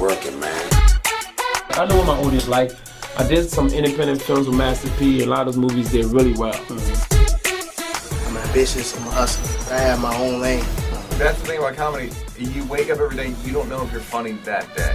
working, man. I know what my audience like. I did some independent films with Master P. A lot of those movies did really well. I'm ambitious, I'm a hustler. I have my own lane. That's the thing about comedy. You wake up every day, you don't know if you're funny that day.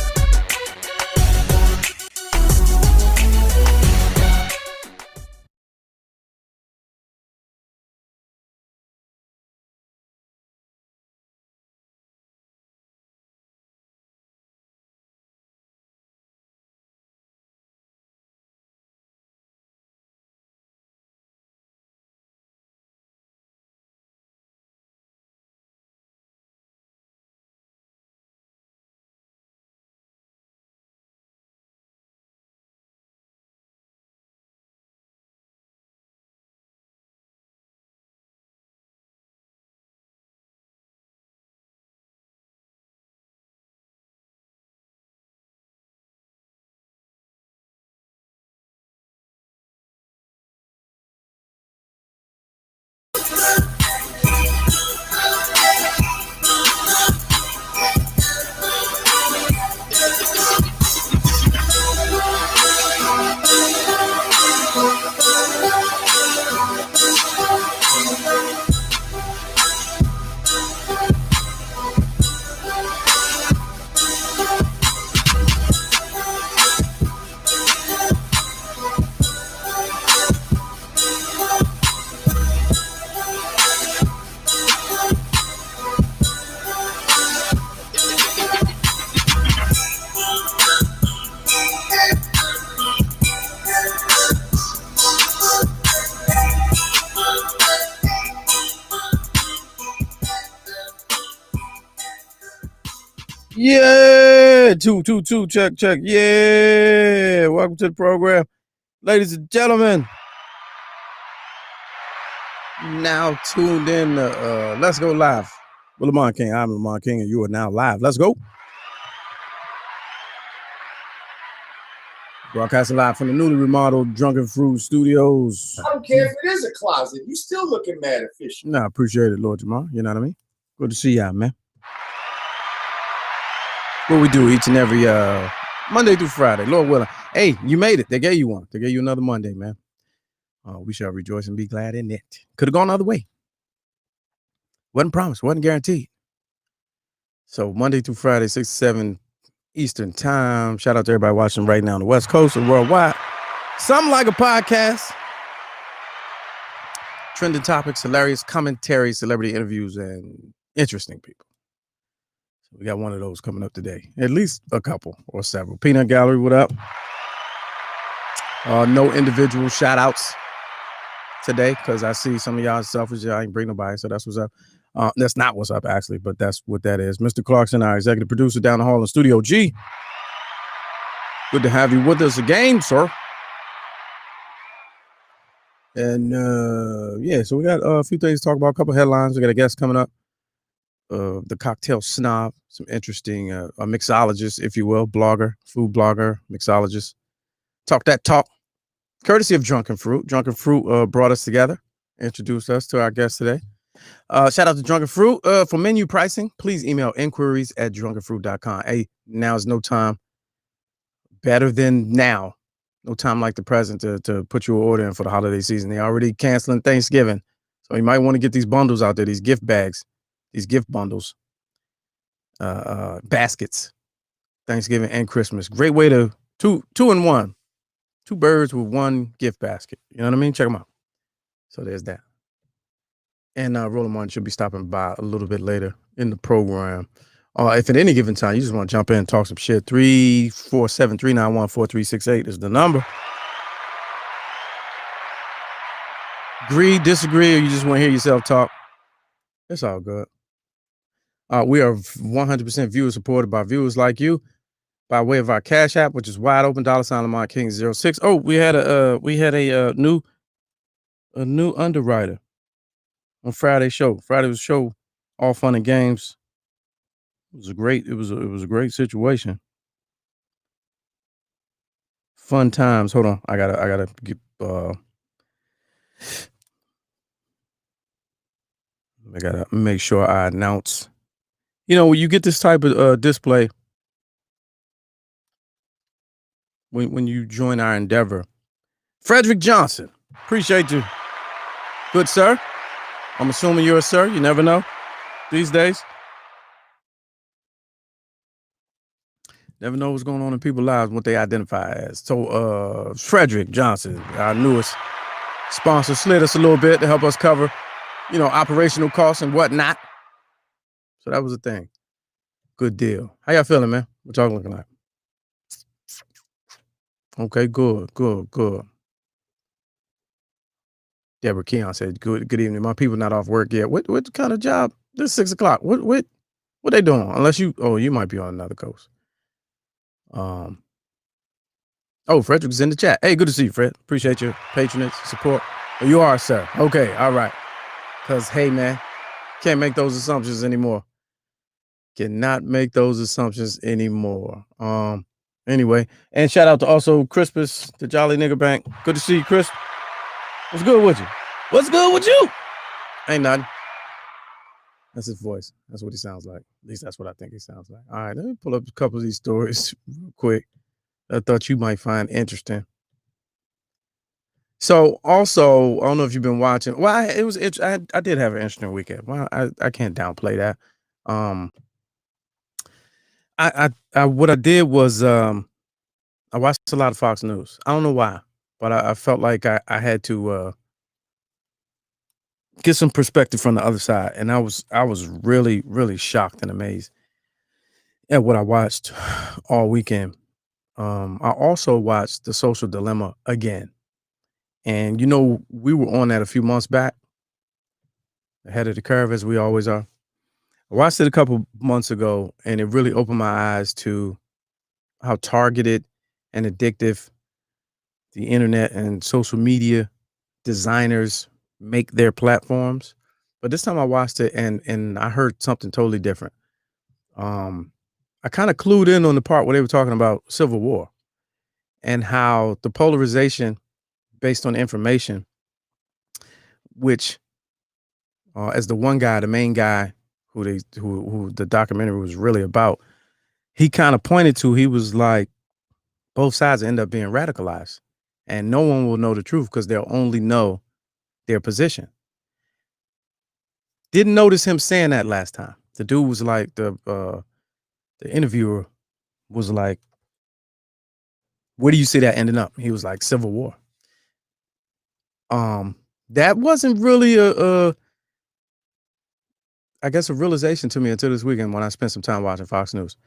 Yeah, two, check. Yeah, welcome to the program, ladies and gentlemen. Now tuned in. Let's go live. Well, Lamont King, I'm Lamont King, and you are now live. Let's go. Broadcasting live from the newly remodeled Drunken Fruit Studios. I don't care if it is a closet. You still looking mad official. No, I appreciate it, Lord Jamal. You know what I mean? Good to see y'all, man. What we do each and every Monday through Friday, Lord willing. Hey, you made it. They gave you one. They gave you another Monday, man. We shall rejoice and be glad in it. Could have gone the other way. Wasn't promised. Wasn't guaranteed. So Monday through Friday, 6 to 7 Eastern time. Shout out to everybody watching right now on the West Coast and worldwide. Something like a podcast. Trending topics, hilarious commentary, celebrity interviews, and interesting people. We got one of those coming up today. At least a couple or several. Peanut Gallery, what up? No individual shout outs today because I see some of y'all selfish. I ain't bring nobody, so that's what's up. That's not what's up, actually, but that's what that is. Mr. Clarkson, our executive producer down the hall in Studio G. Good to have you with us again, sir. And yeah, so we got a few things to talk about, a couple headlines. We got a guest coming up. The Cocktail Snob, some interesting a mixologist, if you will, blogger, food blogger, mixologist. Talk that talk, courtesy of Drunken Fruit. Drunken Fruit brought us together, introduced us to our guest today. Shout out to Drunken Fruit. For menu pricing, please email inquiries@drunkenfruit.com. Hey, now is no time better than now. No time like the present to put your order in for the holiday season. They're already canceling Thanksgiving. So you might want to get these bundles out there, these gift bags. These gift bundles, baskets, Thanksgiving and Christmas. Great way to two in one, 2 birds with 1 gift basket. You know what I mean? Check them out. So there's that. And Roland should be stopping by a little bit later in the program. If at any given time you just want to jump in and talk some shit, 347-391-4368 is the number. Agree, disagree, or you just want to hear yourself talk. It's all good. We are 100% viewer supported by viewers like you by way of our Cash App, which is wide open, $ Lamont King 06. Oh, we had a new underwriter on Friday's show. Friday was a show, all fun and games. It was a great situation. Fun times. Hold on, I gotta get I gotta make sure I announce. You know, when you get this type of display, when you join our endeavor. Frederick Johnson, appreciate you. Good sir. I'm assuming you're a sir. You never know these days. Never know what's going on in people's lives, what they identify as. So Frederick Johnson, our newest sponsor, slid us a little bit to help us cover, operational costs and whatnot. So that was a thing. Good deal. How y'all feeling, man? What y'all looking like? Okay, good. Deborah Keon said, good evening. My people not off work yet. What kind of job? This 6 o'clock. What they doing? Unless you might be on another coast. Frederick's in the chat. Hey, good to see you, Fred. Appreciate your patronage, support. Oh, you are, sir. Okay, all right. Because, hey, man, can't make those assumptions anymore. Cannot make those assumptions anymore. Anyway, and shout out to also Crispus, the Jolly Nigger Bank. Good to see you, Chris. What's good with you? What's good with you? Ain't nothing. That's his voice. That's what he sounds like. At least that's what I think he sounds like. All right, let me pull up a couple of these stories real quick. I thought you might find interesting. So also, I don't know if you've been watching. Well, I did have an interesting weekend. Well, I can't downplay that. What I did was I watched a lot of Fox News. I don't know why, but I felt like I had to get some perspective from the other side, and I was really, really shocked and amazed at what I watched all weekend. I also watched The Social Dilemma again, and we were on that a few months back, ahead of the curve as we always are. I watched it a couple months ago, and it really opened my eyes to how targeted and addictive the internet and social media designers make their platforms. But this time I watched it and I heard something totally different. I kind of clued in on the part where they were talking about civil war and how the polarization based on information, which as the one guy, the main guy who the documentary was really about, he kind of pointed to, he was like, both sides end up being radicalized and no one will know the truth because they'll only know their position. Didn't notice him saying that last time. The dude was like, the interviewer was like, where do you see that ending up? He was like, civil war. That wasn't really I guess a realization to me until this weekend when I spent some time watching Fox News.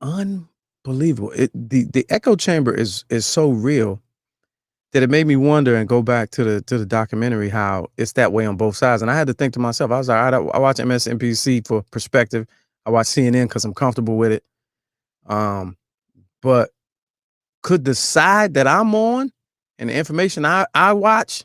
Unbelievable. The echo chamber is so real that it made me wonder and go back to the documentary, how it's that way on both sides. And I had to think to myself, I was like, I watch MSNBC for perspective. I watch CNN because I'm comfortable with it. But could the side that I'm on and the information I watch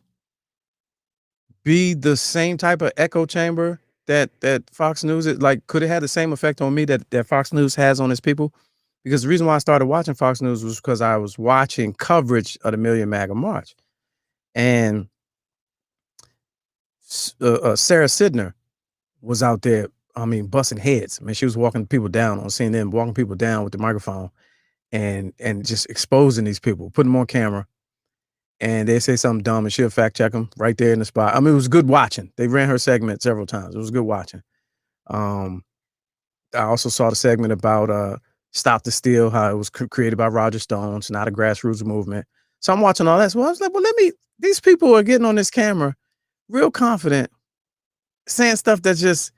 be the same type of echo chamber that Fox News is? Like, could it have the same effect on me that Fox News has on its people? Because the reason why I started watching Fox News was because I was watching coverage of the Million MAGA March. And Sarah Sidner was out there, busting heads. I mean, she was walking people down on CNN, walking people down with the microphone and just exposing these people, putting them on camera. And they say something dumb and she'll fact check them right there in the spot. I mean, it was good watching. They ran her segment several times. It was good watching. I also saw the segment about Stop the Steal, how it was created by Roger Stone. It's not a grassroots movement. So I'm watching all that. So I was like, well, these people are getting on this camera real confident, saying stuff that's just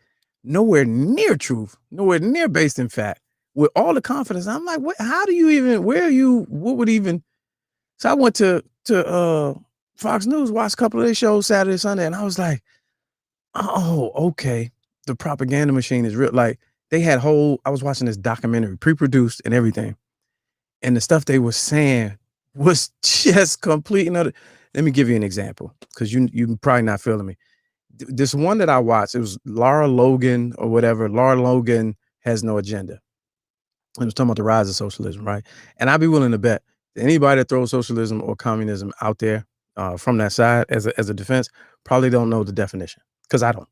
nowhere near truth, nowhere near based in fact, with all the confidence. I'm like, how do you even, what would even? So I went to Fox News, watched a couple of their shows Saturday, Sunday, and I was like, oh, okay. The propaganda machine is real. Like, they had I was watching this documentary, pre-produced and everything. And the stuff they were saying was just complete. Let me give you an example, because you probably not feeling me. This one that I watched, it was Lara Logan or whatever. Lara Logan Has No Agenda. It was talking about the rise of socialism, right? And I'd be willing to bet anybody that throws socialism or communism out there from that side as a defense probably don't know the definition, because I don't.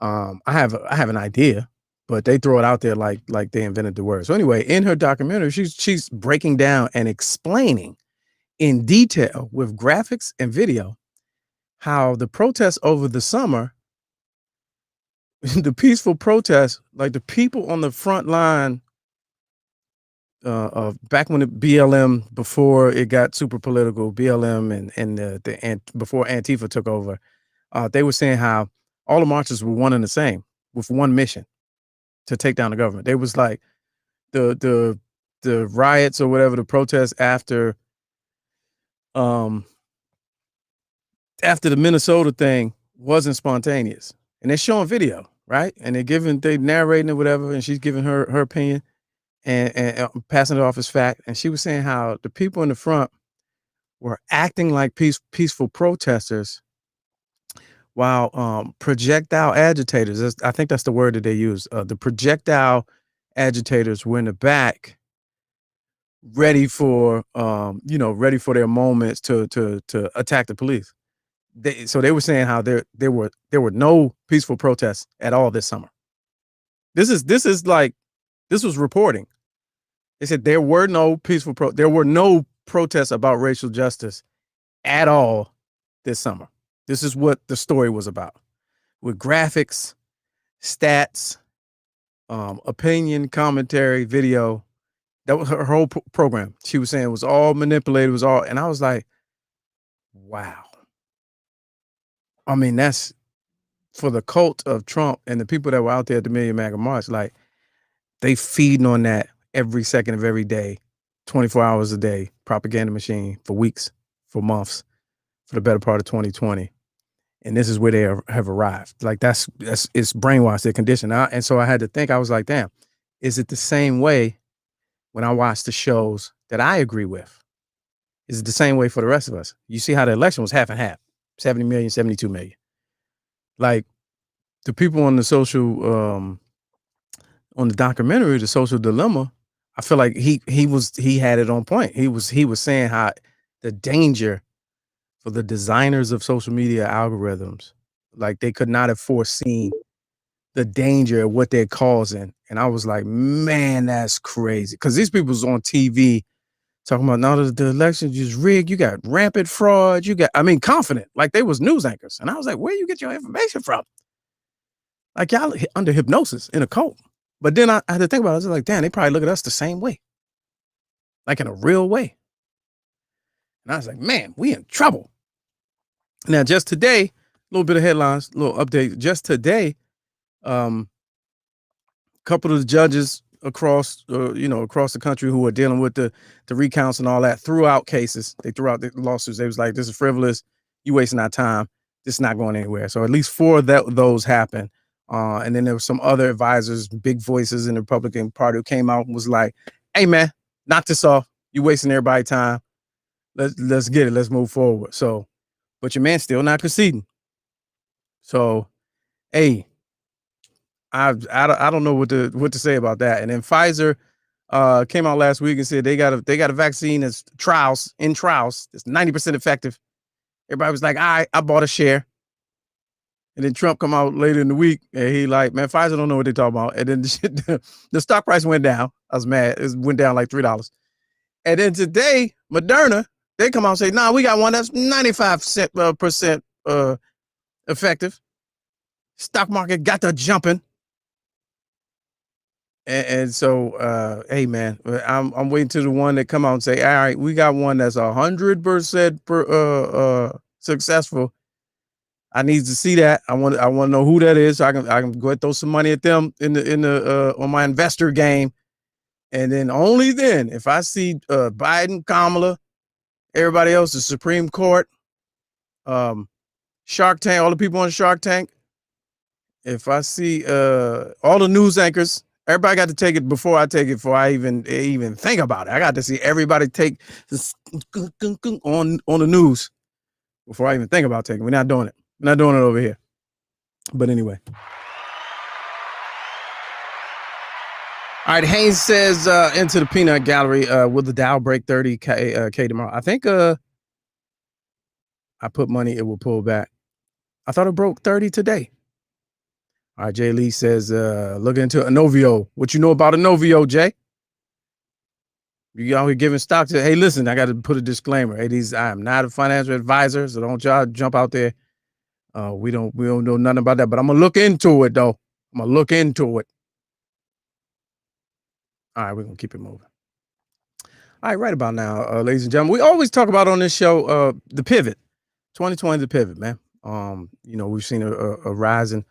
I have an idea, but they throw it out there like they invented the word. So anyway, in her documentary, she's breaking down and explaining in detail with graphics and video how the protests over the summer, the peaceful protests, like the people on the front line of back when the BLM, before it got super political, BLM and before Antifa took over, they were saying how all the marches were one and the same with one mission, to take down the government. They was like the riots or whatever, the protests after the Minnesota thing wasn't spontaneous. And they're showing video, right? And they narrating it, whatever, and she's giving her opinion and passing it off as fact. And she was saying how the people in the front were acting like peaceful protesters, while projectile agitators, I think that's the word that they use, the projectile agitators were in the back, ready for their moments to attack the police. So they were saying how there were no peaceful protests at all this summer. This was reporting. They said there were no protests about racial justice at all this summer. This is what the story was about, with graphics, stats, opinion, commentary, video. That was her whole program. She was saying it was all manipulated. It was all, and I was like, wow. I mean, that's for the cult of Trump and the people that were out there at the Million MAGA March. Like, they feeding on that every second of every day, 24 hours a day, propaganda machine for weeks, for months, for the better part of 2020. And this is where they have arrived. Like, it's brainwashed, their condition. And so I had to think, I was like, damn, is it the same way when I watch the shows that I agree with? Is it the same way for the rest of us? You see how the election was half and half, 70 million, 72 million. Like, the people on the social, on the documentary, The Social Dilemma, I feel like he had it on point. He was saying how the danger for the designers of social media algorithms, like, they could not have foreseen the danger of what they're causing. And I was like, man, that's crazy. Because these people was on TV talking about, now the election just rigged. You got rampant fraud. Confident, like they was news anchors. And I was like, where you get your information from? Like, y'all under hypnosis in a cult. But then I had to think about it. I was like, damn, they probably look at us the same way, like in a real way. And I was like, man, we in trouble. Now, just today, a little bit of headlines, a little update. Just today, a couple of the judges across the country who are dealing with the recounts and all that threw out cases. They threw out the lawsuits. They was like, this is frivolous. You wasting our time. This is not going anywhere. So at least 4 of those happened. And then there were some other advisors, big voices in the Republican Party, who came out and was like, hey, man, knock this off. You wasting everybody's time. Let's get it. Let's move forward. So, but your man's still not conceding. So, hey, I don't know what to say about that. And then Pfizer came out last week and said they got a vaccine that's in trials. It's 90% effective. Everybody was like, I bought a share. And then Trump come out later in the week and he like, man, Pfizer don't know what they're talking about. And then the stock price went down. I was mad. It went down like $3. And then today, Moderna, they come out and say, nah, we got one that's 95% effective. Stock market got to jumping. And so, hey, man, I'm waiting to the one that come out and say, all right, we got one that's 100% successful. I need to see that. I want to know who that is. So I can go ahead and throw some money at them on my investor game. And then only then, if I see Biden, Kamala, everybody else, the Supreme Court, Shark Tank, all the people on Shark Tank, if I see all the news anchors, everybody got to take it before I take it, before I even think about it. I got to see everybody take this on the news before I even think about taking it. We're not doing it. We're not doing it over here. But anyway. All right, Haynes says into the peanut gallery, will the Dow break 30K tomorrow? I think I put money, it will pull back. I thought it broke 30 today. All right, Jay Lee says, look into Inovio. What you know about Inovio, Jay? You out here giving stock to, hey, listen, I got to put a disclaimer. Hey, I am not a financial advisor, so don't y'all jump out there. We don't know nothing about that, but I'm gonna look into it though. I'm gonna look into it. All right, we're gonna keep it moving. All right, right about now, ladies and gentlemen, we always talk about on this show the pivot. 2020, the pivot, man. We've seen a rise in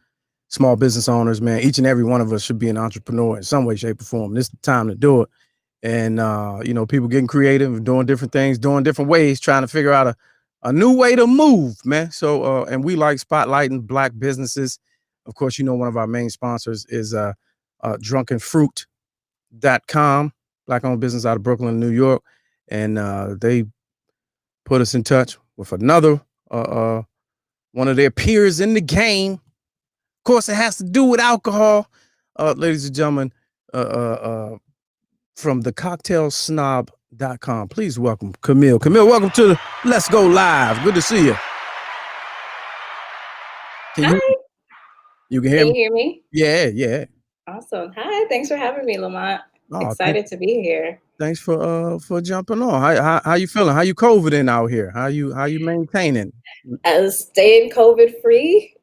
small business owners, man. Each and every one of us should be an entrepreneur in some way, shape, or form. This is the time to do it. And people getting creative, doing different things, doing different ways, trying to figure out a new way to move, man. So and we like spotlighting Black businesses. Of course, one of our main sponsors is drunkenfruit.com, Black-owned business out of Brooklyn, New York. And they put us in touch with another one of their peers in the game. Of course, it has to do with alcohol. Ladies and gentlemen, from the cocktailsnob.com. Please welcome Camille. Camille, welcome to the Let's Go Live. Good to see you. Hi. You can hear me? Can you hear me? Yeah. Awesome. Hi. Thanks for having me, Lamont. Oh, Excited to be here. Thanks for jumping on. How you feeling? How you COVIDing out here? How you maintaining? Staying COVID free,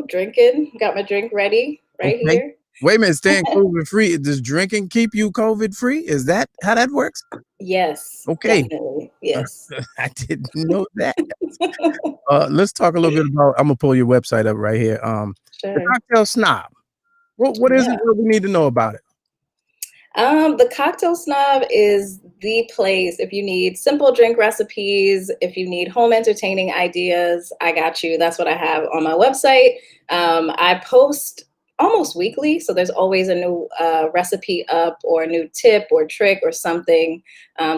drinking. Got my drink ready here. Wait a minute, staying COVID free. Does drinking keep you COVID free? Is that how that works? Yes. Okay. Definitely. Yes. I didn't know that. Let's talk a little bit about. I'm gonna pull your website up right here. Sure. The Cocktail Snob. What is it? What we need to know about it? The Cocktail Snob is the place if you need simple drink recipes, if you need home entertaining ideas, I got you. That's what I have on my website. I post almost weekly, so there's always a new recipe up or a new tip or trick or something.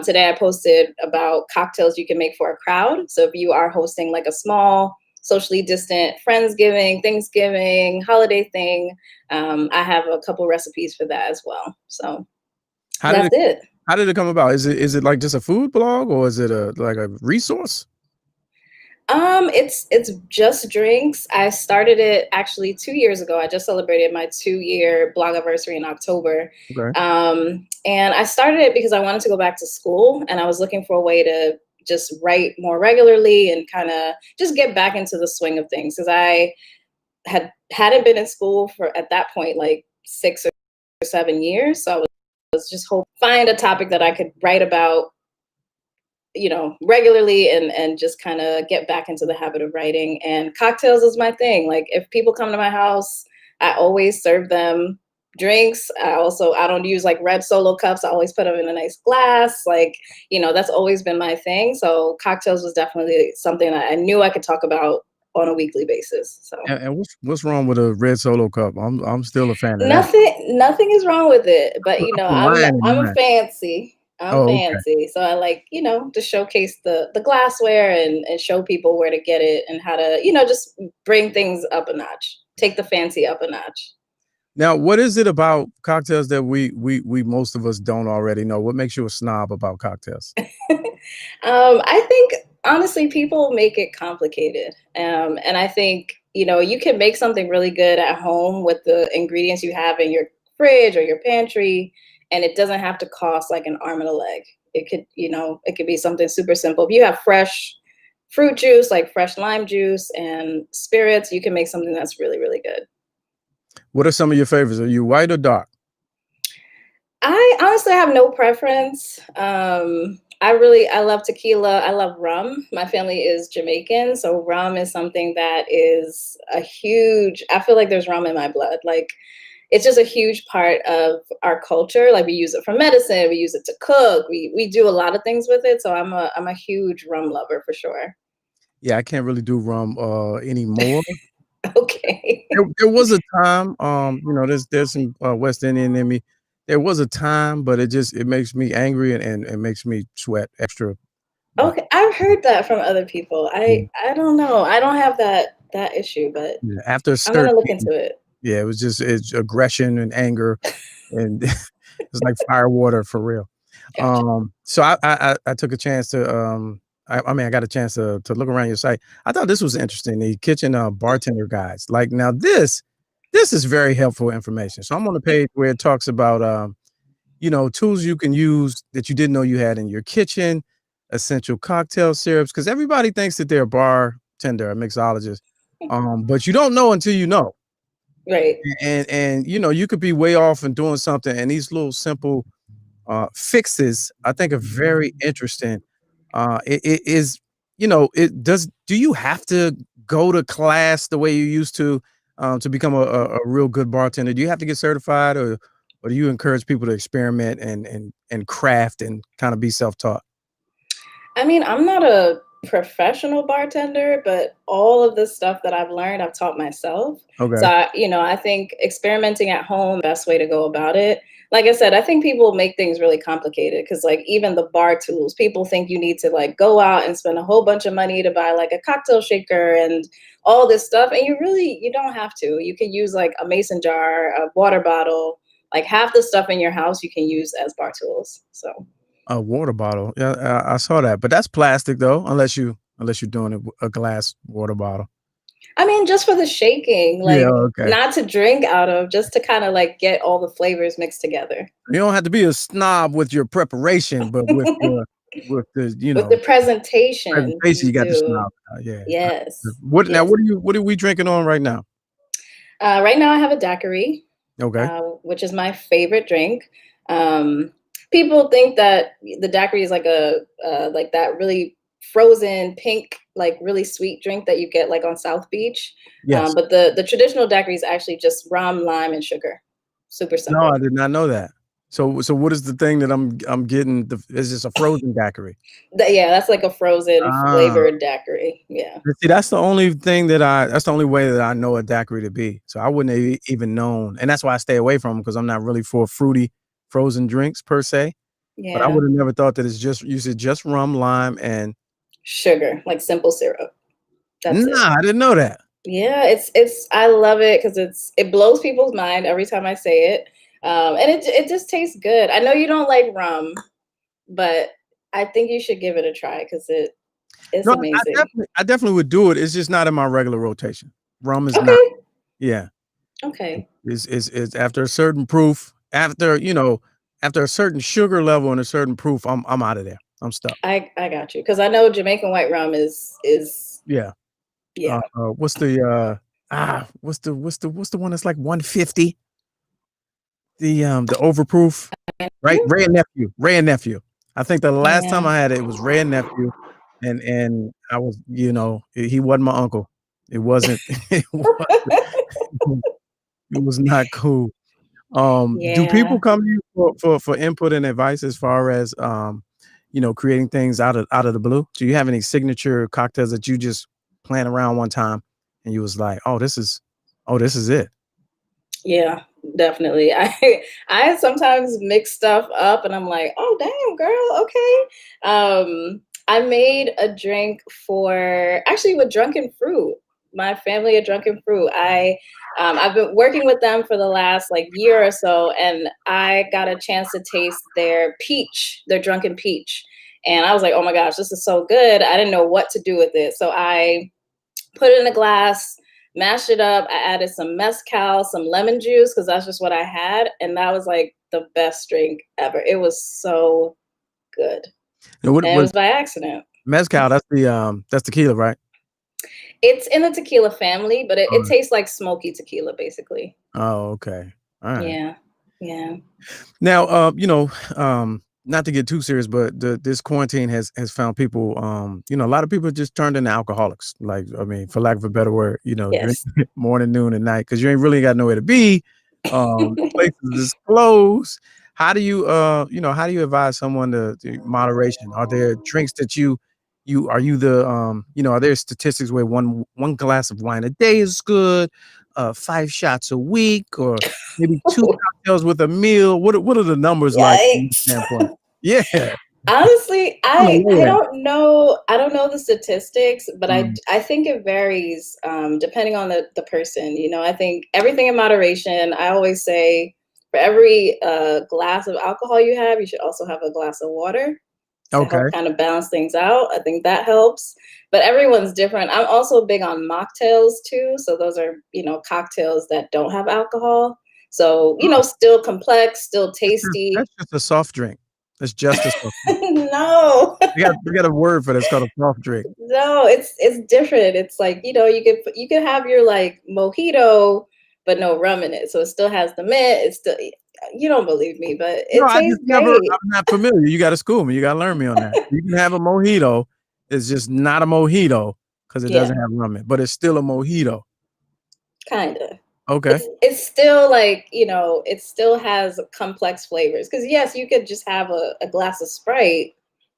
Today I posted about cocktails you can make for a crowd. So if you are hosting like a small, socially distant Friendsgiving, Thanksgiving, holiday thing, I have a couple recipes for that as well. So that's it. How did it come about? Is it like just a food blog, or is it like a resource? It's just drinks. I started it actually 2 years ago. I just celebrated my 2-year blog anniversary in October. Okay. And I started it because I wanted to go back to school, and I was looking for a way to just write more regularly and kind of just get back into the swing of things, because I hadn't been in school for, at that point, like 6 or 7 years. So I was just hoping to find a topic that I could write about, regularly and just kind of get back into the habit of writing. And cocktails is my thing. Like, if people come to my house, I always serve them drinks. I don't use like red Solo cups. I always put them in a nice glass. Like, that's always been my thing. So cocktails was definitely something that I knew I could talk about on a weekly basis. So and what's wrong with a red Solo cup? I'm still a fan of that. Nothing is wrong with it, but I'm fancy. I'm fancy. Okay. So I like, to showcase the glassware and show people where to get it and how to, just bring things up a notch, take the fancy up a notch. Now, what is it about cocktails that we most of us don't already know? What makes you a snob about cocktails? I think, honestly, people make it complicated. And I think, you can make something really good at home with the ingredients you have in your fridge or your pantry, and it doesn't have to cost like an arm and a leg. It could be something super simple. If you have fresh fruit juice, like fresh lime juice and spirits, you can make something that's really, really good. What are some of your favorites? Are you white or dark? I honestly have no preference. I love tequila. I love rum. My family is Jamaican, so rum is something that is I feel like there's rum in my blood. Like, it's just a huge part of our culture. Like, we use it for medicine. We use it to cook. We do a lot of things with it. So I'm a huge rum lover for sure. Yeah, I can't really do rum anymore. Okay. There was a time, there's some West Indian in me. There was a time, but it makes me angry and it makes me sweat extra. Okay, I've heard that from other people. I don't know. I don't have that issue, but after I'm gonna look into it. Yeah, it's aggression and anger, and it's like fire water for real. Gotcha. So I took a chance to I got a chance to look around your site. I thought this was interesting. The kitchen bartender guides. Like, now this, This is very helpful information. So I'm on the page where it talks about tools you can use that you didn't know you had in your kitchen, essential cocktail syrups, because everybody thinks that they're a bartender, a mixologist, but you don't know until you know. Right. And you could be way off and doing something, and these little simple fixes I think are very interesting. It is, do you have to go to class the way you used to become a real good bartender? Do you have to get certified, or do you encourage people to experiment and craft and kind of be self-taught? I mean, I'm not a professional bartender, but all of the stuff that I've learned, I've taught myself. Okay. So, I think experimenting at home, best way to go about it. Like I said, I think people make things really complicated because, like, even the bar tools, people think you need to like go out and spend a whole bunch of money to buy like a cocktail shaker and all this stuff, and you don't have to. You can use like a mason jar, a water bottle, like half the stuff in your house you can use as bar tools. So. A water bottle. Yeah, I saw that, but that's plastic though, unless you're doing it with a glass water bottle. I mean, just for the shaking, like Yeah, okay. not to drink out of, just to kind of like get all the flavors mixed together. You don't have to be a snob with your preparation, but with the With the presentation, you got the do. snob. Yeah. Yes. What now? Yes. What are we drinking on right now? Right now I have a daiquiri, Okay. which is my favorite drink. People think that the daiquiri is like like that really frozen pink, like really sweet drink that you get like on South Beach. Yes. But the traditional daiquiri is actually just rum, lime, and sugar. Super No, simple. I did not know that. So what is the thing that I'm getting? Is this a frozen daiquiri? Yeah, that's like a frozen Ah. flavored daiquiri. Yeah. See, that's the only way that I know a daiquiri to be. So I wouldn't have even known, and that's why I stay away from them because I'm not really for fruity frozen drinks per se. But I Yeah. would have never thought that you said just rum, lime, and Sugar, like simple syrup. That's it. I didn't know that. Yeah, I love it because it blows people's mind every time I say it. And it just tastes good. I know you don't like rum, but I think you should give it a try because it's No, amazing. I definitely would do it. It's just not in my regular rotation. Rum is Okay. not. Yeah. Okay. Is after a certain proof, after a certain sugar level and a certain proof, I'm out of there. I'm stuck. I got you because I know Jamaican white rum is Yeah. yeah. What's the one that's like 150? The overproof, right? Ray and Nephew. I think the last time Yeah. I had it was Ray and Nephew, and I was, he wasn't my uncle. It wasn't. It was not cool. Do people Yeah. come to you for input and advice as far as creating things out of the blue? Do you have any signature cocktails that you just playing around one time and you was like, this is it? Yeah, definitely. I sometimes mix stuff up and I'm like, oh damn, girl, okay. I made a drink with Drunken Fruit. My family of Drunken Fruit. I've been working with them for the last like year or so, and I got a chance to taste their Drunken Peach. And I was like, oh my gosh, this is so good. I didn't know what to do with it. So I put it in a glass, mashed it up. I added some mezcal, some lemon juice, because that's just what I had. And that was like the best drink ever. It was so good. And And it was by accident. mezcal? That's tequila, right? It's in the tequila family, but it tastes like smoky tequila, basically. Oh, okay. All right. Yeah. Yeah. Now, not to get too serious, but this quarantine has found people, a lot of people just turned into alcoholics. Like, I mean, for lack of a better word, Yes. drink morning, noon, and night because you ain't really got nowhere to be. Places is closed. How do you advise someone to moderation? Are there drinks that are there statistics where one glass of wine a day is good, 5 shots a week, or maybe 2 cocktails with a meal? What are the numbers like from your Yikes. standpoint? Yeah. Honestly, I don't know. I don't know the statistics, but Mm. I think it varies depending on the person. I think everything in moderation. I always say for every glass of alcohol you have, you should also have a glass of water. to Okay. help kind of balance things out. I think that helps. But everyone's different. I'm also big on mocktails too. So those are, cocktails that don't have alcohol. So, still complex, still tasty. That's just a soft drink. That's just a soft drink. No. We got a word for that. It's called a soft drink. No, it's different. It's like, you could have your like mojito, but no rum in it. So it still has the mint. It's still, you don't believe me, but it No, I tastes just never. great. I'm not familiar. You got to school me. You got to learn me on that. You can have a mojito. It's just not a mojito because it Yeah, doesn't have rum in it, but it's still a mojito. kind of. Okay. It's still like, it still has complex flavors. Because yes, you could just have a glass of Sprite,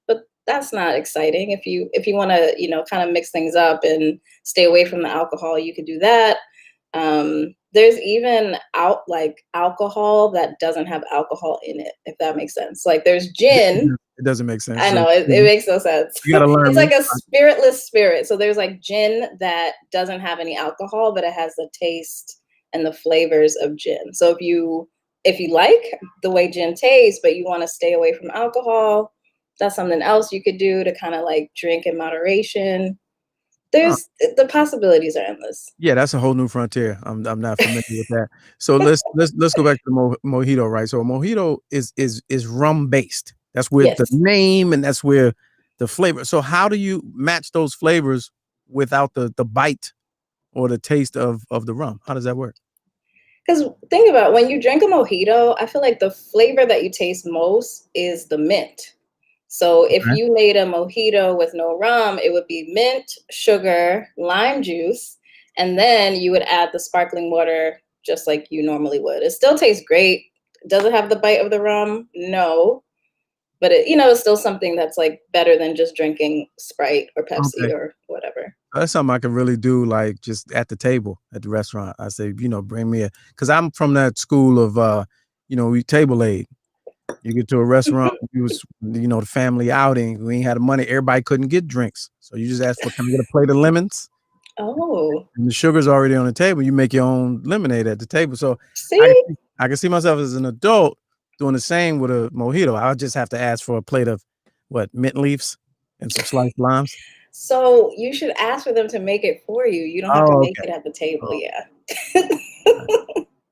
but that's not exciting. If you want to, kind of mix things up and stay away from the alcohol, you could do that. There's even alcohol that doesn't have alcohol in it, if that makes sense. Like there's gin. It doesn't make sense. I know it makes no sense. You gotta learn. It's like a spiritless spirit. So there's like gin that doesn't have any alcohol, but it has the taste and the flavors of gin. So if you like the way gin tastes, but you want to stay away from alcohol, that's something else you could do to kind of like drink in moderation. The possibilities are endless. Yeah, that's a whole new frontier. I'm not familiar with that. So let's go back to the mojito, right? So a mojito is rum based. That's where the Yes. name and that's where the flavor. So how do you match those flavors without the bite or the taste of the rum? How does that work? Because think about when you drink a mojito, I feel like the flavor that you taste most is the mint. So if Okay. you made a mojito with no rum, it would be mint, sugar, lime juice, and then you would add the sparkling water just like you normally would. It still tastes great. Does it have the bite of the rum? No. But it's still something that's like better than just drinking Sprite or Pepsi Okay. or whatever. That's something I can really do, like just at the table at the restaurant. I say, bring me because I'm from that school of, we table aid. You get to a restaurant, the family outing. We ain't had the money. Everybody couldn't get drinks, so you just ask for, can I get a plate of lemons? Oh, And the sugar's already on the table. You make your own lemonade at the table. So see? I can see myself as an adult doing the same with a mojito. I'll just have to ask for a plate of mint leaves and some sliced limes. So you should ask for them to make it for you. You don't have to Oh, make okay. it at the table. Oh. Yeah.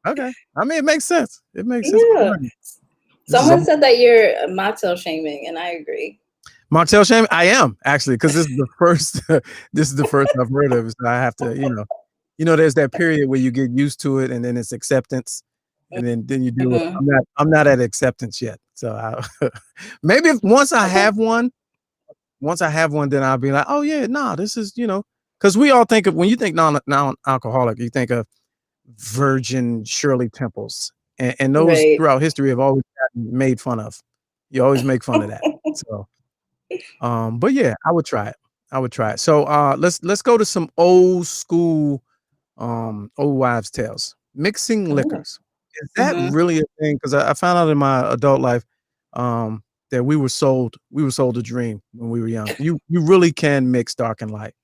Okay. I mean, it makes sense. It makes sense. Yeah. Someone said that you're mocktail shaming, and I agree. Mocktail shaming? I am actually, because this is the first. This is the first I've heard of it. So I have to, there's that period where you get used to it, and then it's acceptance, and then you do it. I'm not at acceptance yet. So maybe once I have one, then I'll be like, oh yeah, nah, this is because we all think of when you think non-alcoholic, you think of Virgin Shirley Temples, and those Right. throughout history have always gotten made fun of. You always make fun of that. So, but yeah, I would try it. So, let's go to some old school, old wives' tales. Mixing liquors. Is that really a thing? Because I found out in my adult life, that we were sold a dream when we were young. You really can mix dark and light.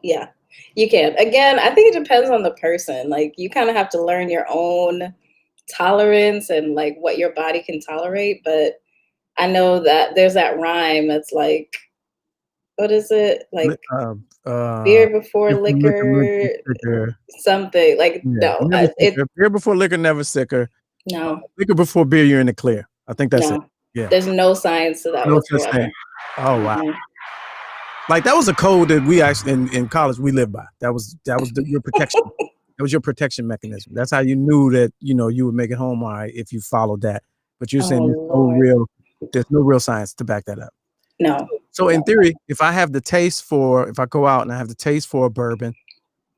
Yeah, you can. Again, I think it depends on the person. Like you kind of have to learn your own tolerance and like what your body can tolerate. But I know that there's that rhyme that's like, what is it? Like beer before liquor, something like Yeah, no. beer before liquor, never sicker. No, Liquor before beer, you're in the clear. I think that's it. no. Yeah. There's no science to that No such whatsoever. thing. Oh wow. Mhm. Like that was a code that we actually in college we lived by. That was your protection. That was your protection mechanism. That's how you knew that you would make it home all right if you followed that. But you're saying there's no real science to back that up. No. So in theory, if I go out and I have the taste for a bourbon,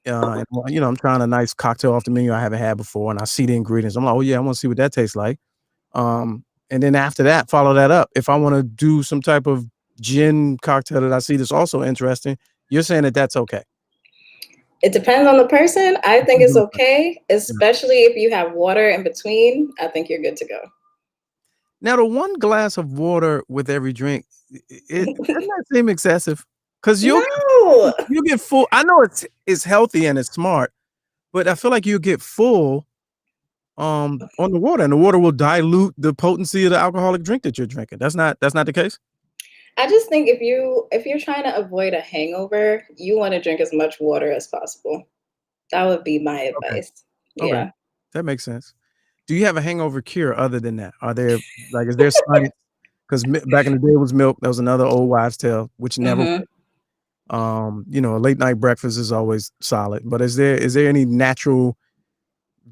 and, I'm trying a nice cocktail off the menu I haven't had before, and I see the ingredients, I'm like, oh yeah, I want to see what that tastes like. And then after that, follow that up. If I want to do some type of gin cocktail that I see that's also interesting, you're saying that that's okay. It depends on the person. I think it's okay, especially if you have water in between. I think you're good to go. Now, the one glass of water with every drink, it doesn't that seem excessive? Because you get full. I know it's healthy and it's smart, but I feel like you get full on the water, and the water will dilute the potency of the alcoholic drink that you're drinking. That's not the case. I just think if you're trying to avoid a hangover, you want to drink as much water as possible. That would be my Okay. advice. Okay. Yeah. That makes sense. Do you have a hangover cure other than that? Are there like is there science? Because back in the day it was milk. That was another old wives' tale, which never. Hmm. You know, a late night breakfast is always solid. But is there any natural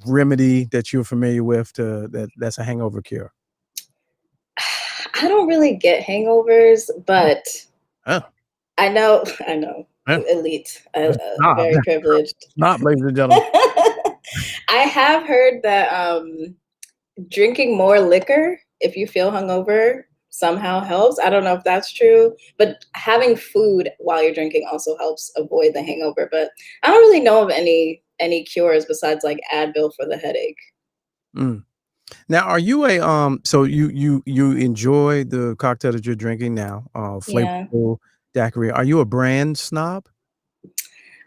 remedy that you're familiar with that's a hangover cure? I don't really get hangovers, but Oh, I know, I know, yeah. elite, Snob, very privileged. snob, ladies and gentlemen. I have heard that drinking more liquor if you feel hungover somehow helps. I don't know if that's true, but having food while you're drinking also helps avoid the hangover. But I don't really know of any cures besides like Advil for the headache. Mm. Now, are you a so you enjoy the cocktail that you're drinking now, Yeah. flavorful daiquiri. Are you a brand snob?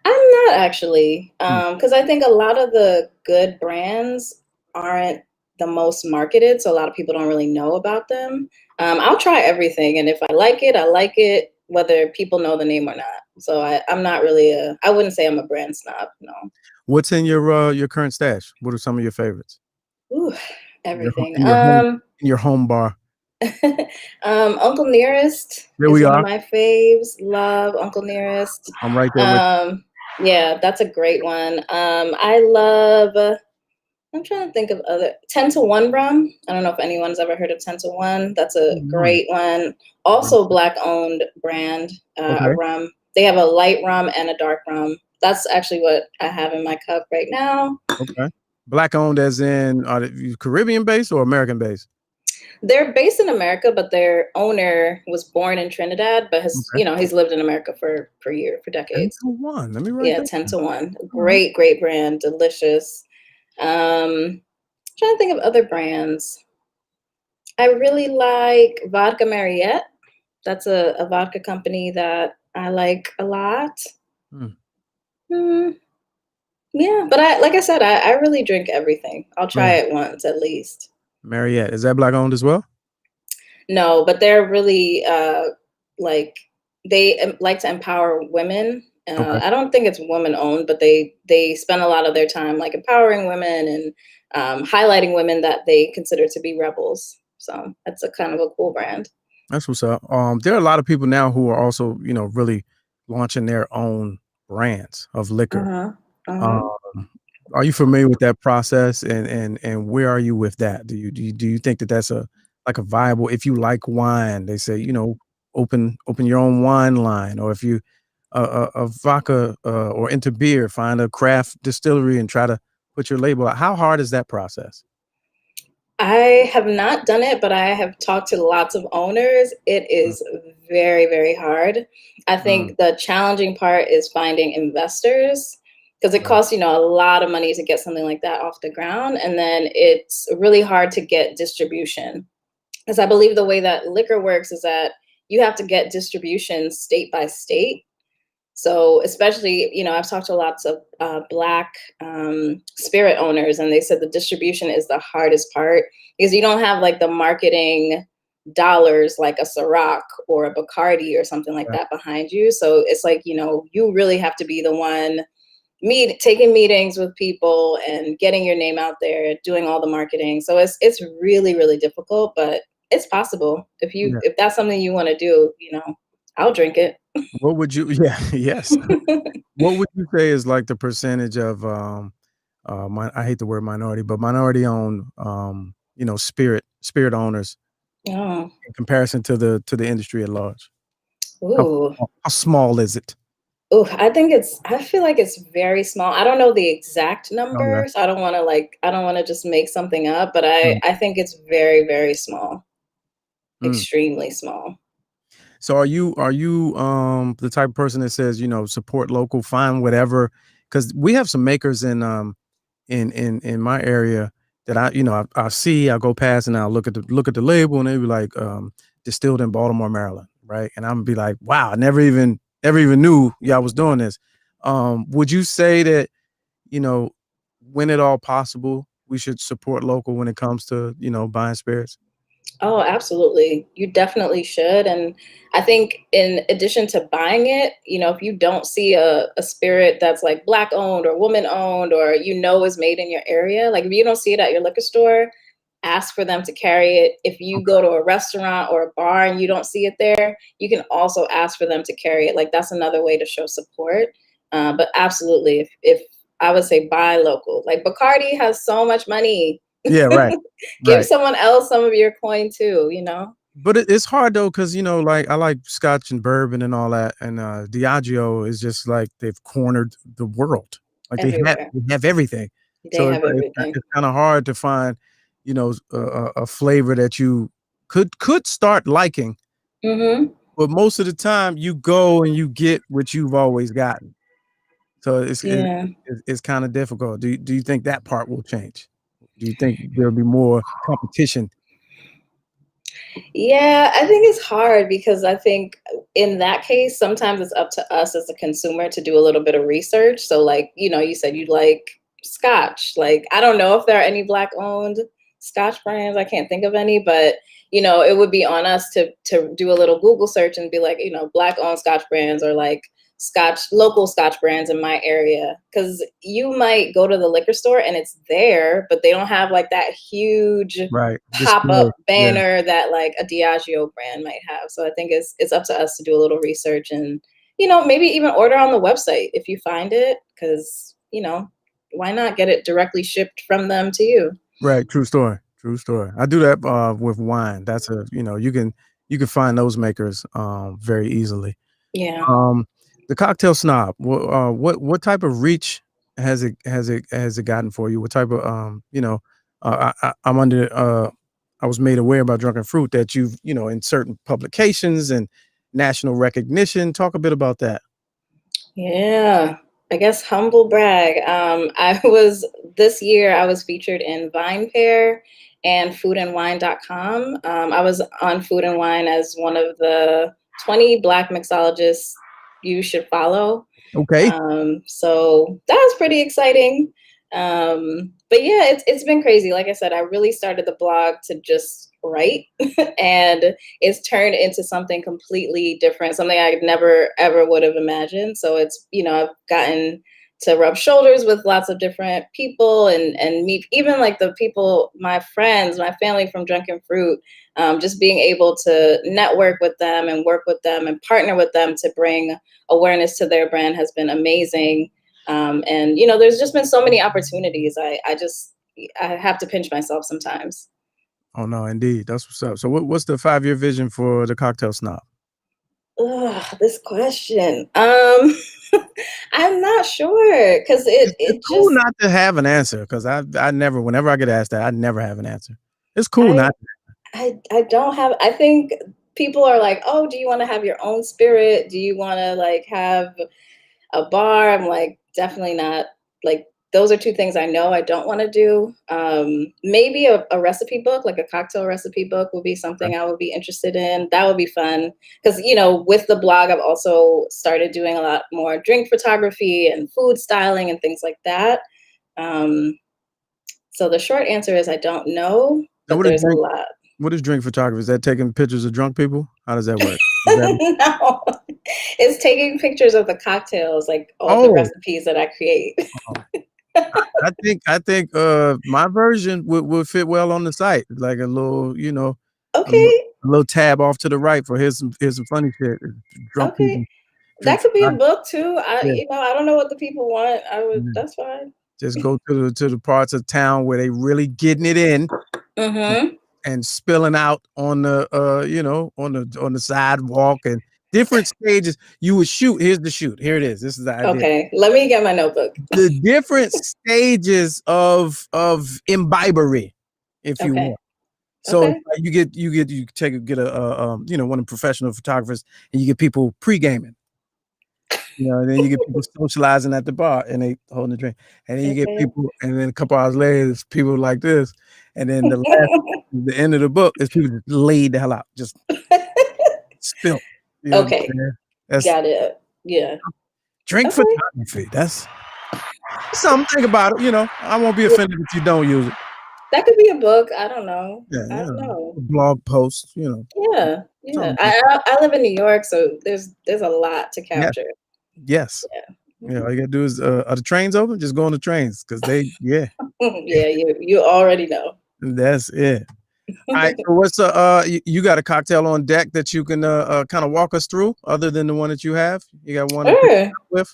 I'm not actually, Mm. because I think a lot of the good brands aren't the most marketed, so a lot of people don't really know about them. I'll try everything, and if I like it, I like it, whether people know the name or not. So I'm not really I wouldn't say I'm a brand snob, no. What's in your current stash? What are some of your favorites? Ooh, In your ho- everything. in your home in your home bar. Uncle Nearest There is we one of are. my faves. Love Uncle Nearest. I'm right there with. Yeah, that's a great one. I love. I'm trying to think of other 10 to 1 rum. I don't know if anyone's ever heard of 10 to 1. That's a Mm. great one. Also, black owned brand, a Okay. rum. They have a light rum and a dark rum. That's actually what I have in my cup right now. Okay. Black owned as in are they Caribbean based or American based? They're based in America, but their owner was born in Trinidad, but Okay. he's lived in America for 10 decades. to 1. Let me write Yeah, that 10 down. to 1. All right. Great brand, delicious. Trying to think of other brands. I really like Vodka Mariette. That's a vodka company that I like a lot. Hmm. Mm, yeah, but like I said, I really drink everything. I'll try Yeah. it once at least. Marriott. Is that black owned as well? No, but they're really like they like to empower women. Okay. I don't think it's woman owned, but they spend a lot of their time like empowering women and highlighting women that they consider to be rebels. So that's a kind of a cool brand. That's what's up. There are a lot of people now who are also, really launching their own brands of liquor. Uh-huh. Uh-huh. Um, are you familiar with that process, and where are you with that? Do you think that that's a viable? If you like wine, they say open your own wine line, or if you a vodka or into beer, find a craft distillery and try to put your label out. How hard is that process? I have not done it, but I have talked to lots of owners. It Mm, is very, very hard. I mm, think the challenging part is finding investors because it right. costs, a lot of money to get something like that off the ground. And then it's really hard to get distribution. Because I believe the way that liquor works is that you have to get distribution state by state. So, especially, I've talked to lots of Black spirit owners, and they said the distribution is the hardest part because you don't have like the marketing dollars like a Ciroc or a Bacardi or something like Right. that behind you. So it's like, you really have to be the one taking meetings with people and getting your name out there, doing all the marketing. So it's really, really difficult, but it's possible. Yeah. If that's something you want to do, I'll drink it. What would you? Yeah. Yes. What would you say is like the percentage of I hate the word minority, but minority owned spirit owners Oh. in comparison to the industry at large? How Ooh. how small is it? Ooh, I feel like it's very small. I don't know the exact Okay. number, so I don't want to just make something up, but Right. I think it's very, very small, Mm. extremely small. So are you the type of person that says, support local, find whatever? Because we have some makers in my area that I see, I go past and I'll look at the label and they be like distilled in Baltimore, Maryland, right? And I'm gonna be like, wow, I never even knew y'all was doing this. Would you say that, you know, when at all possible, we should support local when it comes to, buying spirits? Oh, absolutely. You definitely should. And I think in addition to buying it, if you don't see a spirit that's like black owned or woman owned or is made in your area, like if you don't see it at your liquor store, ask for them to carry it. If you go to a restaurant or a bar and you don't see it there, you can also ask for them to carry it. Like that's another way to show support. But absolutely, if I would say buy local. Like Bacardi has so much money. Yeah, right. Give Right. someone else some of your coin too, But it's hard though, because like I like Scotch and bourbon and all that, and Diageo is just like they've cornered the world. Like everywhere. they have everything. They So have everything. it's kind of hard to find, a flavor that you could start liking. Mm-hmm. But most of the time, you go and you get what you've always gotten. So Yeah. it's kind of difficult. Do you think that part will change? Do you think there'll be more competition? Yeah, I think it's hard because I think in that case, sometimes it's up to us as a consumer to do a little bit of research. So, like, you said you like Scotch. Like, I don't know if there are any Black owned Scotch brands. I can't think of any, but it would be on us to do a little Google search and be like, Black owned Scotch brands or like local Scotch brands in my area. Because you might go to the liquor store and it's there, but they don't have like that huge Right. pop-up Yeah. banner that like a Diageo brand might have. So I think it's up to us to do a little research and maybe even order on the website if you find it, because why not get it directly shipped from them to you? Right. True story. True story. I do that with wine. That's you can find those makers very easily. Yeah. The Cocktail Snob. What type of reach has it gotten for you? What type of I'm under I was made aware by Drunken Fruit that you've in certain publications and national recognition. Talk a bit about that. Yeah, I guess humble brag. This year I was featured in VinePair and foodandwine.com. I was on Food and Wine as one of the 20 Black mixologists you should follow. Okay. So that was pretty exciting. But yeah, it's been crazy. Like I said, I really started the blog to just write and it's turned into something completely different, something I never ever would have imagined. So it's, I've gotten to rub shoulders with lots of different people and meet even like the people, my friends, my family from Drunken Fruit, just being able to network with them and work with them and partner with them to bring awareness to their brand has been amazing. And there's just been so many opportunities. I have to pinch myself sometimes. Oh no, indeed. That's what's up. So what's the 5-year vision for the Cocktail Snob? Ugh, this question. I'm not sure because It's cool not to have an answer, because I never, whenever I get asked that, I never have an answer. It's cool not. I don't have. I think people are like, oh, do you want to have your own spirit? Do you want to like have a bar? I'm like, definitely not. Like, those are two things I know I don't want to do. Maybe a recipe book, like a cocktail recipe book, would be something I would be interested in. That would be fun because, with the blog, I've also started doing a lot more drink photography and food styling and things like that. So the short answer is I don't know, but there's a lot. What is drink photography? Is that taking pictures of drunk people? How does that work? No, it's taking pictures of the cocktails, like all the recipes that I create. I think my version would fit well on the site, like a little, Okay, a little tab off to the right for here's some funny shit. Drunk people. That could be a book too. I don't know what the people want. That's fine. Just go to the parts of town where they really getting it in. Mm-hmm. And spilling out on the on the sidewalk and different stages. You would shoot. Here's the shoot. Here it is. This is the idea. Okay, let me get my notebook. The different stages of imbibery, if you want. So you get one of the professional photographers, and you get people pre-gaming. And then you get people socializing at the bar and they holding a drink. And then you get people, and then a couple hours later, it's people like this. And then the end of the book is people just laid the hell out, just spill. Okay. Got it. Yeah. Drink photography. That's something. Think about it. I won't be offended if you don't use it. That could be a book. I don't know. Yeah, I don't know. blog posts, Yeah, yeah. something. I live in New York, so there's a lot to Yeah. capture. Yes. Yeah. Yeah. All you gotta do is are the trains open? Just go on the trains because Yeah, you already know. that's it. All right. So what's you got a cocktail on deck that you can kind of walk us through other than the one that you have? You got one to pick Sure. with?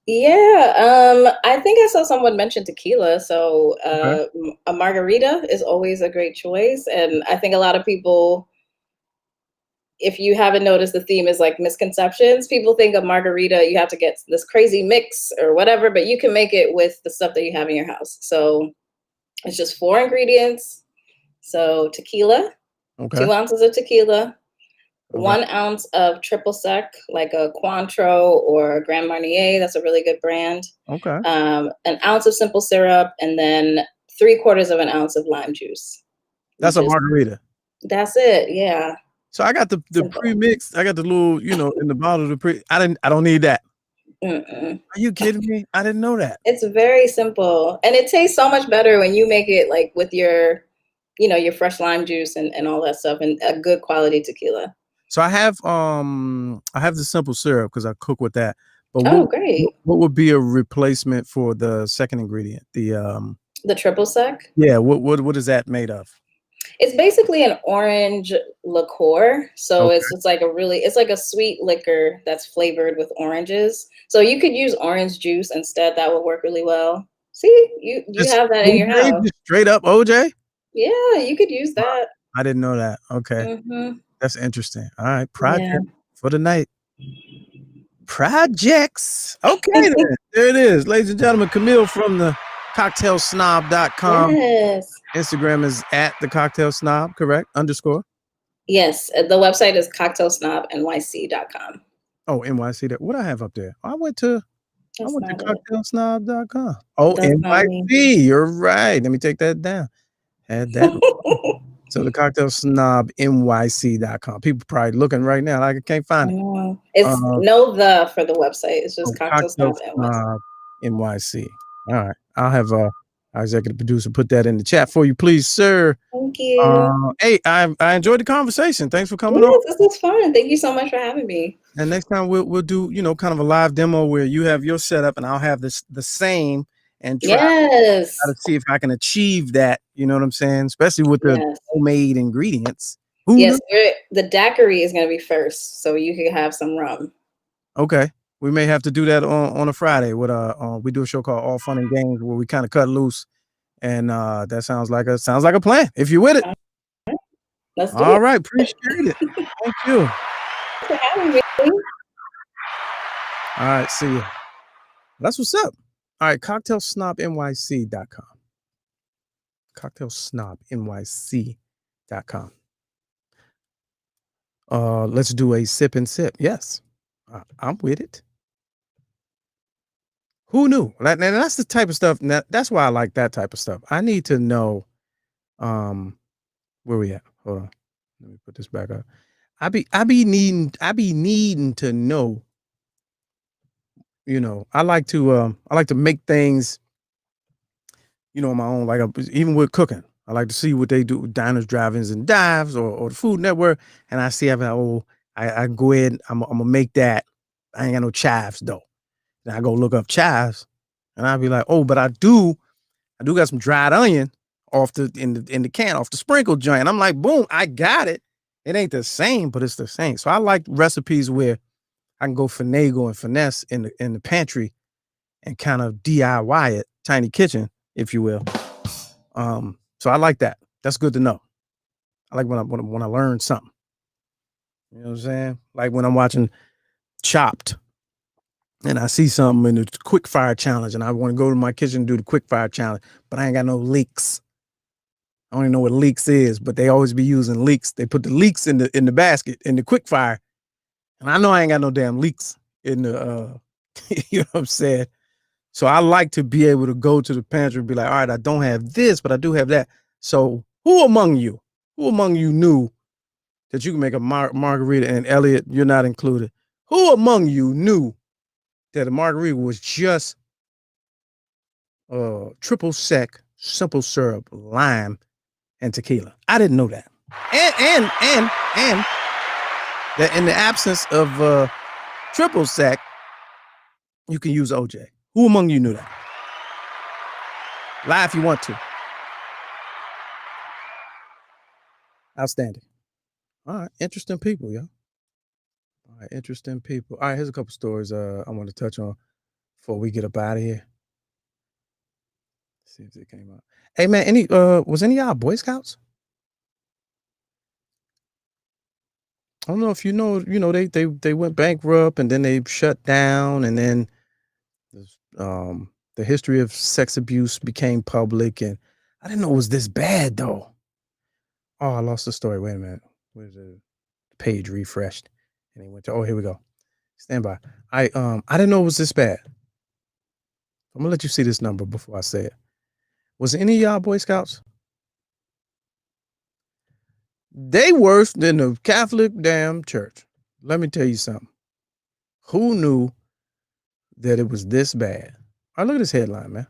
Yeah, I think I saw someone mention tequila, so Okay. a margarita is always a great choice, and I think a lot of people, if you haven't noticed, the theme is like misconceptions. People think of margarita, you have to get this crazy mix or whatever, but you can make it with the stuff that you have in your house. So it's just 4 ingredients. So tequila, Okay. 2 ounces of tequila, All right. 1 ounce of triple sec, like a Cointreau or a Grand Marnier. That's a really good brand. Okay. An ounce of simple syrup, and then 3/4 of an ounce of lime juice. That's a margarita. That's it. Yeah. So I got the Simple. pre-mix. I got the little, in the bottle, I don't need that. Mm-mm. Are you kidding me? I didn't know that. It's very simple, and it tastes so much better when you make it like with your, your fresh lime juice and all that stuff, and a good quality tequila. So I have the simple syrup because I cook with that. But Oh, great. what would be a replacement for the second ingredient? The triple sec. Yeah, what is that made of? It's basically an orange liqueur. So Okay. it's like a sweet liquor that's flavored with oranges. So you could use orange juice instead. That would work really well. See, you have that in your OJ, house. just straight up OJ? Yeah, you could use that. I didn't know that. Okay. Mm-hmm. That's interesting. All right. Project Yeah. for the night. Projects. Okay, then. There it is. Ladies and gentlemen, Camille from the cocktailsnob.com. Yes. Instagram is at the cocktail snob, correct? _ Yes. The website is cocktailsnobnyc.com. Oh, NYC. What I have up there? I went to That's not it. cocktailsnob.com. Oh, That's not me. NYC. You're right. Let me take that down. Had that. So the cocktail snob NYC.com. People probably looking right now. Like I can't find it. It's for the website. It's just Cocktail Snob Snob NYC. All right. I'll have our executive producer put that in the chat for you, please, sir. Thank you. Hey, I enjoyed the conversation. Thanks for coming on. This was fun. Thank you so much for having me. And next time we'll do, kind of a live demo where you have your setup and I'll have the same and try to see if I can achieve that. You know what I'm saying? Especially with the homemade ingredients. Yes, the daiquiri is going to be first, so you can have some rum. Okay. We may have to do that on a Friday with we do a show called All Fun and Games where we kind of cut loose, and that sounds like a plan. If you're with it, let's do it. All right, appreciate it. Thank you. Thanks for having me. All right, see you. That's what's up. All right, cocktailsnobnyc.com. Cocktailsnobnyc.com. Let's do a sip and sip. Yes, I'm with it. Who knew? And that's the type of stuff. That's why I like that type of stuff. I need to know, where we at? Hold on. Let me put this back up. I be needing to know. I like to make things, on my own. Like even with cooking, I like to see what they do, diners, drive-ins, and dives, or the Food Network, and I see I go ahead. I'm gonna make that. I ain't got no chives though. Then I go look up chives, and I'll be like, oh, but I do got some dried onion in the can off the sprinkle joint. I'm like, boom, I got it. It ain't the same, but it's the same. So I like recipes where I can go finagle and finesse in the pantry and kind of DIY it, tiny kitchen, if you will. So I like that. That's good to know. I like when I learn something. You know what I'm saying? Like when I'm watching Chopped and I see something in the quick fire challenge and I want to go to my kitchen and do the quick fire challenge, but I ain't got no leeks. I don't even know what leeks is, but they always be using leeks. They put the leeks in the basket in the quick fire. And I know I ain't got no damn leeks in the you know what I'm saying? So I like to be able to go to the pantry and be like, all right, I don't have this, but I do have that. So who among you knew that you can make a margarita? And Elliot, you're not included. Who among you knew that a margarita was just triple sec simple syrup, lime, and tequila. I didn't know that. And that in the absence of triple sec, you can use OJ. Who among you knew that? Lie if you want to. Outstanding. All right, interesting people, yo. All right, interesting people. All right, here's a couple stories I want to touch on before we get up out of here. Let's see if it came out. Hey man, was any of y'all Boy Scouts? I don't know if you know, they went bankrupt and then they shut down, and then the history of sex abuse became public, and I didn't know it was this bad though. Oh, I lost the story. Wait a minute. Where's the page refreshed? And he went to, oh, here we go. Stand by. I didn't know it was this bad. I'm gonna let you see this number before I say it. Was any of y'all Boy Scouts? They worse than the Catholic damn church. Let me tell you something. Who knew that it was this bad? All right, look at this headline, man.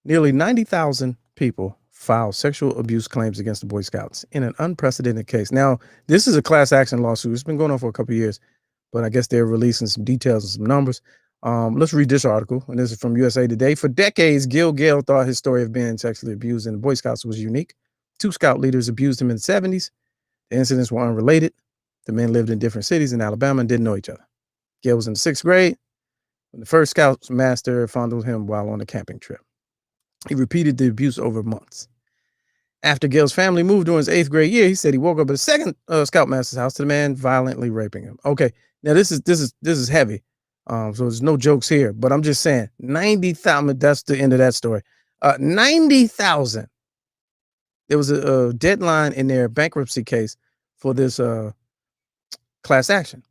Nearly 90,000 people filed sexual abuse claims against the Boy Scouts in an unprecedented case. Now, this is a class action lawsuit. It's been going on for a couple of years, but I guess they're releasing some details and some numbers. Let's read this article, and this is from USA Today. For decades, Gil Gale thought his story of being sexually abused in the Boy Scouts was unique. 2 Scout leaders abused him in the 70s. The incidents were unrelated. The men lived in different cities in Alabama and didn't know each other. Gale was in the 6th grade when the first Scout master fondled him while on a camping trip. He repeated the abuse over months. After Gale's family moved during his 8th grade year, he said he woke up at a second Scoutmaster's house to the man violently raping him. Okay, now this is heavy, so there's no jokes here. But I'm just saying, 90,000. That's the end of that story. 90,000. There was a deadline in their bankruptcy case for this class action.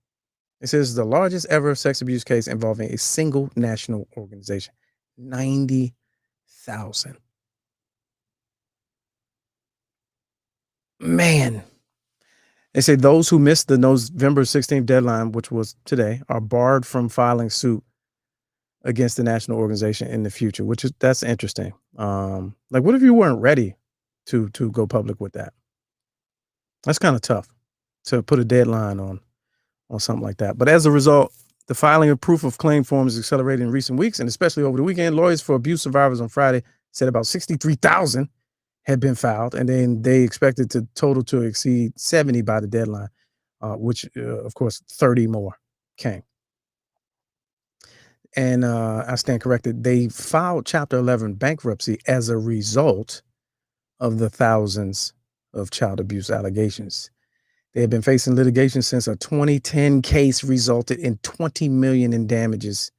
It says the largest ever sex abuse case involving a single national organization. 90,000. Man. They say those who missed the November 16th deadline, which was today, are barred from filing suit against the national organization in the future, that's interesting. Like, what if you weren't ready to go public with that? That's kind of tough to put a deadline on something like that. But as a result, the filing of proof of claim forms accelerated in recent weeks, and especially over the weekend. Lawyers for abuse survivors on Friday said about 63,000 had been filed, and then they expected to total to exceed 70 by the deadline, which, of course, 30 more came. And I stand corrected. They filed Chapter 11 bankruptcy as a result of the thousands of child abuse allegations. They have been facing litigation since a 2010 case resulted in $20 million in damages,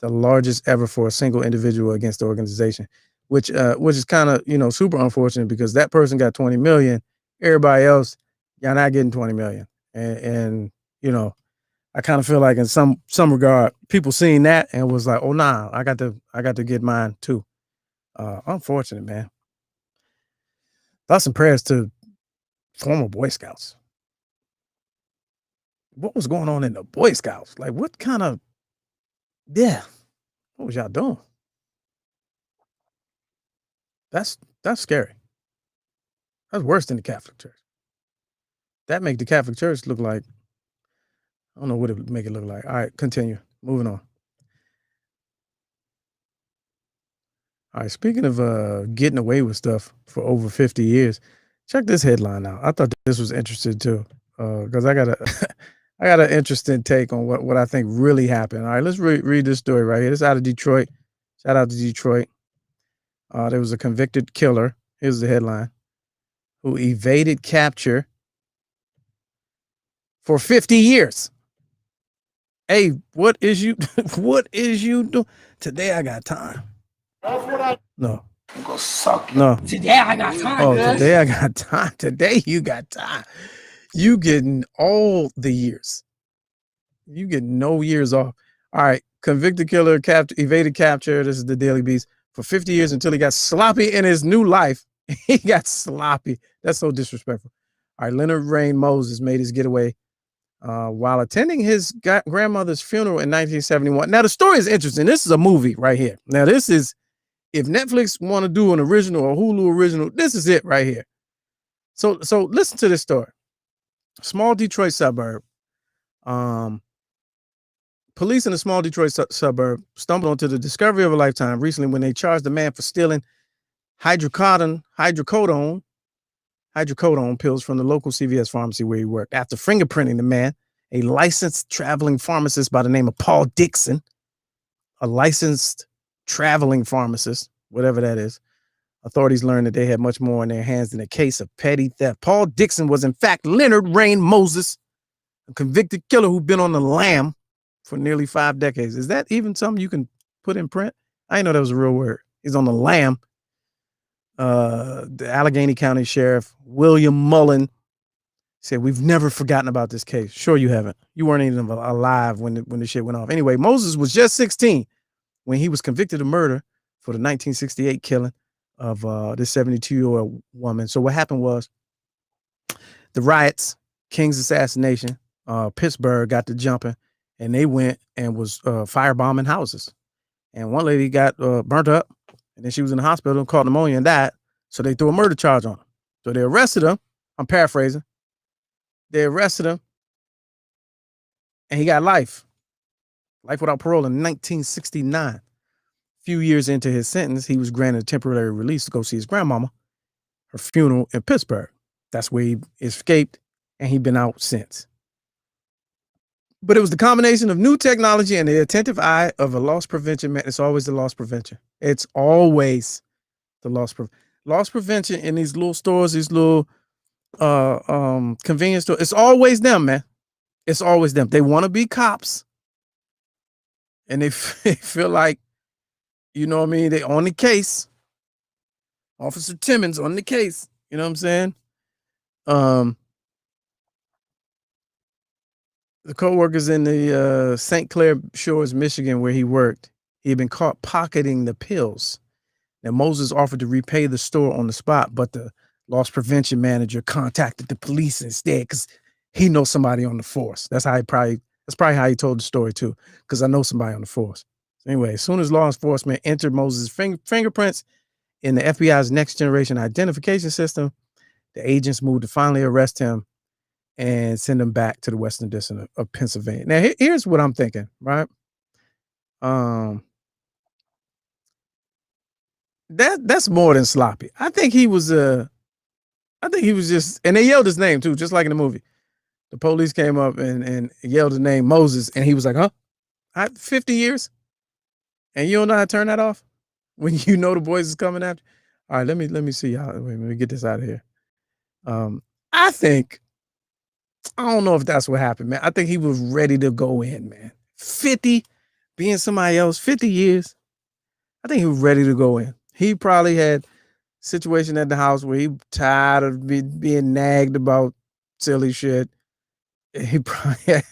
the largest ever for a single individual against the organization, which is kind of, super unfortunate, because that person got 20 million. Everybody else, y'all not getting 20 million. And I kind of feel like in some regard, people seen that and was like, oh nah, I got to get mine too. Unfortunate, man. Thoughts and prayers to former Boy Scouts. What was going on in the Boy Scouts? Like, what was y'all doing? That's scary. That's worse than the Catholic Church. That make the Catholic Church look like, I don't know what it would make it look like. All right, continue. Moving on. All right, speaking of getting away with stuff for over 50 years, check this headline out. I thought this was interesting too, because I got an interesting take on what I think really happened. All right, let's read this story right here. This is out of Detroit. Shout out to Detroit. There was a convicted killer. Here's the headline: who evaded capture for 50 years. Hey, what is you doing? Today I got time. That's what I No. I'm gonna suck. No. Today I got time. Oh, today I got time. Today you got time. You getting all the years. You get no years off. All right. Convicted killer evaded capture. This is the Daily Beast for 50 years until he got sloppy in his new life. He got sloppy. That's so disrespectful. All right. Leonard Rain Moses made his getaway while attending his grandmother's funeral in 1971. Now, the story is interesting. This is a movie right here. Now, this is If Netflix want to do an original or Hulu original, this is it right here. So listen to this story. Small Detroit suburb. Police in a small Detroit suburb stumbled onto the discovery of a lifetime recently when they charged a man for stealing hydrocodone pills from the local CVS pharmacy where he worked. After fingerprinting the man, a licensed traveling pharmacist by the name of Paul Dixon, a licensed traveling pharmacist, whatever that is, authorities learned that they had much more in their hands than a case of petty theft. Paul Dixon was in fact Leonard Rain Moses, a convicted killer who'd been on the lam for nearly 5 decades. Is that even something you can put in print? I didn't know that was a real word. He's on the lam. The Allegheny County Sheriff, William Mullen, said, "We've never forgotten about this case." Sure you haven't. You weren't even alive when the shit went off. Anyway, Moses was just 16 when he was convicted of murder for the 1968 killing of this 72-year-old woman. So what happened was the riots, King's assassination, Pittsburgh got to jumping, and they went and was firebombing houses. And one lady got burnt up, and then she was in the hospital and caught pneumonia and died. So they threw a murder charge on her. So they arrested him. I'm paraphrasing. They arrested him, and he got life without parole in 1969. A few years into his sentence, he was granted a temporary release to go see his grandmama, her funeral in Pittsburgh. That's where he escaped, and he's been out since. But it was the combination of new technology and the attentive eye of a loss prevention man. It's always the loss prevention. It's always the loss prevention in these little stores, these little convenience stores. It's always them, man. It's always them. They want to be cops, and they feel like, you know what I mean, they on the case. Officer Timmons on the case. You know what I'm saying? The co-workers in the St. Clair Shores, Michigan, where he worked, he had been caught pocketing the pills. Now, Moses offered to repay the store on the spot, but the loss prevention manager contacted the police instead because he knows somebody on the force. That's probably how he told the story too, because I know somebody on the force. So anyway, as soon as law enforcement entered Moses' fingerprints in the FBI's next generation identification system, the agents moved to finally arrest him and send him back to the Western District of Pennsylvania. Now, here's what I'm thinking, right? That's more than sloppy. I think he was just, and they yelled his name too, just like in the movie. The police came up and yelled his name, Moses, and he was like, huh? 50 years? And you don't know how to turn that off? When you know the boys is coming after? All right, let me see y'all. Let me get this out of here. I don't know if that's what happened, man. I think he was ready to go in, man. 50, being somebody else, 50 years. I think he was ready to go in. He probably had a situation at the house where he tired of being nagged about silly shit. He probably had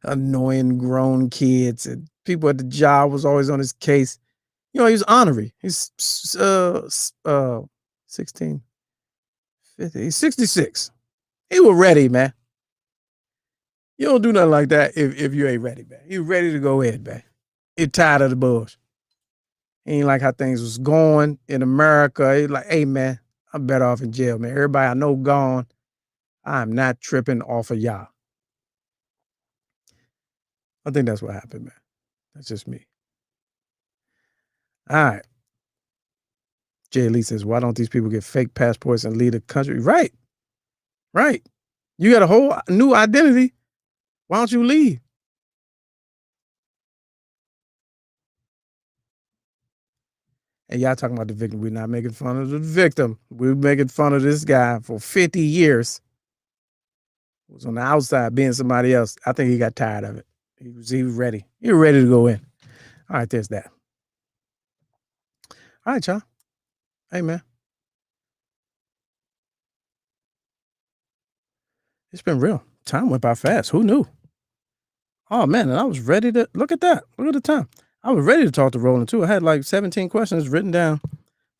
annoying grown kids, and people at the job was always on his case. You know, he was ornery. He's 16, 50. He's 66. He was ready, man. You don't do nothing like that if you ain't ready, man. You ready to go in, man. You're tired of the bullshit. He ain't like how things was going in America. He's like, hey, man, I'm better off in jail, man. Everybody I know gone. I'm not tripping off of y'all. I think that's what happened, man. That's just me. All right. Jay Lee says, why don't these people get fake passports and leave the country? Right. You got a whole new identity. Why don't you leave? And y'all talking about the victim. We're not making fun of the victim. We're making fun of this guy for 50 years. He was on the outside being somebody else. I think he got tired of it. He was ready. He was ready to go in. All right, there's that. All right, y'all. Hey, man. It's been real. Time went by fast. Who knew? Oh, man, and I was ready to, look at that. Look at the time. I was ready to talk to Roland, too. I had like 17 questions written down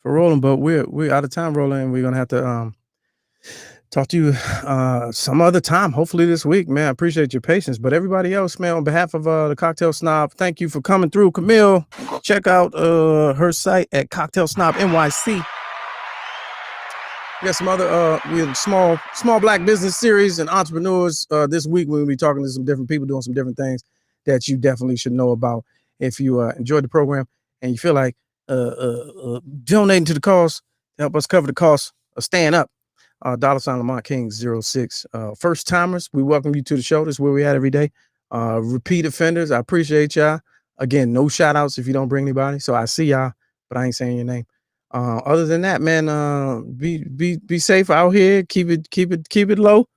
for Roland, but we're out of time, Roland, and we're going to have to Talk to you some other time, hopefully this week, man. I appreciate your patience. But everybody else, man, on behalf of the Cocktail Snob, thank you for coming through. Camille, check out her site at Cocktail Snob NYC. We got some other we have small black business series and entrepreneurs. This week we'll be talking to some different people doing some different things that you definitely should know about. If you enjoyed the program and you feel like donating to the cause to help us cover the cost of staying up, $ Lamont King 06. First timers, we welcome you to the show. This is where we at every day. Repeat offenders, I appreciate y'all. Again, no shout outs if you don't bring anybody. So I see y'all, but I ain't saying your name. Other than that, man, be safe out here. Keep it low,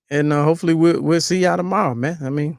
and hopefully we'll see y'all tomorrow, man. I mean,